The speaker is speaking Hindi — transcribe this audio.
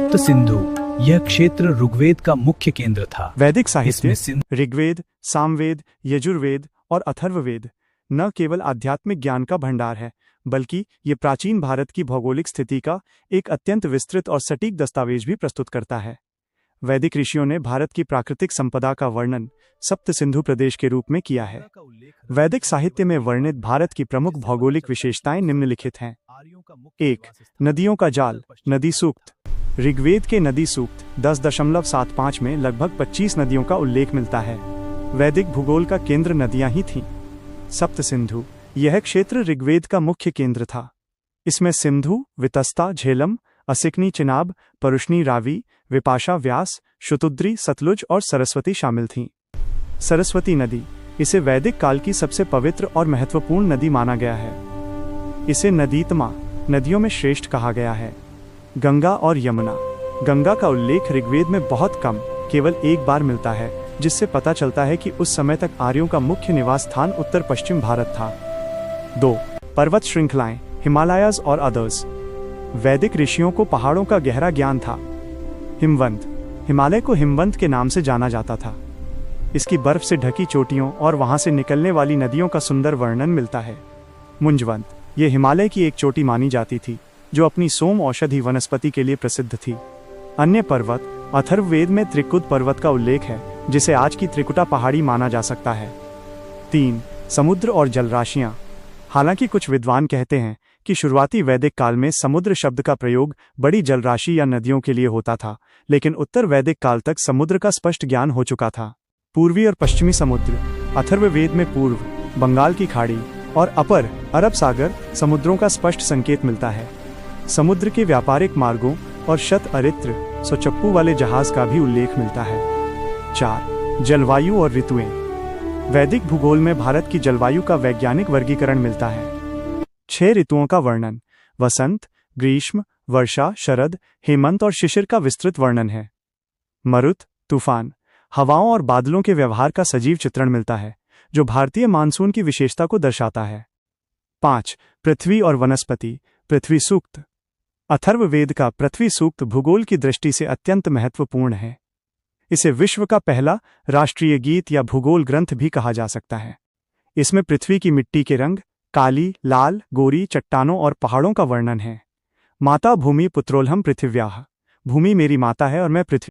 सप्त सिंधु यह क्षेत्र ऋग्वेद का मुख्य केंद्र था। वैदिक साहित्य इसमें ऋग्वेद, सामवेद, यजुर्वेद और अथर्ववेद न केवल आध्यात्मिक ज्ञान का भंडार है, बल्कि ये प्राचीन भारत की भौगोलिक स्थिति का एक अत्यंत विस्तृत और सटीक दस्तावेज भी प्रस्तुत करता है। वैदिक ऋषियों ने भारत की प्राकृतिक संपदा का वर्णन सप्त सिंधु प्रदेश के रूप में किया है। वैदिक साहित्य में वर्णित भारत की प्रमुख भौगोलिक विशेषताएं निम्नलिखित हैं। 1. नदियों का जाल। नदी सूक्त। ऋग्वेद के नदी सूक्त 10.75 में लगभग 25 नदियों का उल्लेख मिलता है। वैदिक भूगोल का केंद्र नदियां ही थीं। सप्त सिंधु यह क्षेत्र ऋग्वेद का मुख्य केंद्र था। इसमें सिंधु, वितस्ता, झेलम, असिकनी, चिनाब, परुष्णी, रावी, विपाशा, व्यास, शुतुद्री, सतलुज और सरस्वती शामिल थीं। सरस्वती नदी, इसे वैदिक काल की सबसे पवित्र और महत्वपूर्ण नदी माना गया है। इसे नदीतमा, नदियों में श्रेष्ठ कहा गया है। गंगा और यमुना। गंगा का उल्लेख ऋग्वेद में बहुत कम, केवल एक बार मिलता है, जिससे पता चलता है कि उस समय तक आर्यों का मुख्य निवास स्थान उत्तर पश्चिम भारत था। 2. पर्वत श्रृंखलाएं, हिमालयाज और अदर्स। वैदिक ऋषियों को पहाड़ों का गहरा ज्ञान था। हिमवंत, हिमालय को हिमवंत के नाम से जाना जाता था। इसकी बर्फ से ढकी चोटियों और वहां से निकलने वाली नदियों का सुंदर वर्णन मिलता है। मुंजवंत, ये हिमालय की एक चोटी मानी जाती थी, जो अपनी सोम औषधि वनस्पति के लिए प्रसिद्ध थी। अन्य पर्वत, अथर्ववेद में त्रिकुट पर्वत का उल्लेख है, जिसे आज की त्रिकुटा पहाड़ी माना जा सकता है। 3. समुद्र और जलराशियां। हालांकि कुछ विद्वान कहते हैं कि शुरुआती वैदिक काल में समुद्र शब्द का प्रयोग बड़ी जलराशि या नदियों के लिए होता था, लेकिन उत्तर वैदिक काल तक समुद्र का स्पष्ट ज्ञान हो चुका था। पूर्वी और पश्चिमी समुद्र। अथर्ववेद में पूर्व, बंगाल की खाड़ी और अपर, अरब सागर समुद्रों का स्पष्ट संकेत मिलता है। समुद्र के व्यापारिक मार्गों और शत अरित्र, चप्पू वाले जहाज का भी उल्लेख मिलता है। 4. जलवायु और ऋतुएं। वैदिक भूगोल में भारत की जलवायु का वैज्ञानिक वर्गीकरण मिलता है। 6 ऋतुओं का वर्णन, वसंत, ग्रीष्म, वर्षा, शरद, हेमंत और शिशिर का विस्तृत वर्णन है। मरुत, तूफान, हवाओं और बादलों के व्यवहार का सजीव चित्रण मिलता है, जो भारतीय मानसून की विशेषता को दर्शाता है। 5. पृथ्वी और वनस्पति। पृथ्वी सूक्त। अथर्ववेद का पृथ्वी सूक्त भूगोल की दृष्टि से अत्यंत महत्वपूर्ण है। इसे विश्व का पहला राष्ट्रीय गीत या भूगोल ग्रंथ भी कहा जा सकता है। इसमें पृथ्वी की मिट्टी के रंग, काली, लाल, गोरी, चट्टानों और पहाड़ों का वर्णन है। माता भूमि पुत्रोल्हम पृथिव्याः। भूमि मेरी माता है और मैं पृथ्वी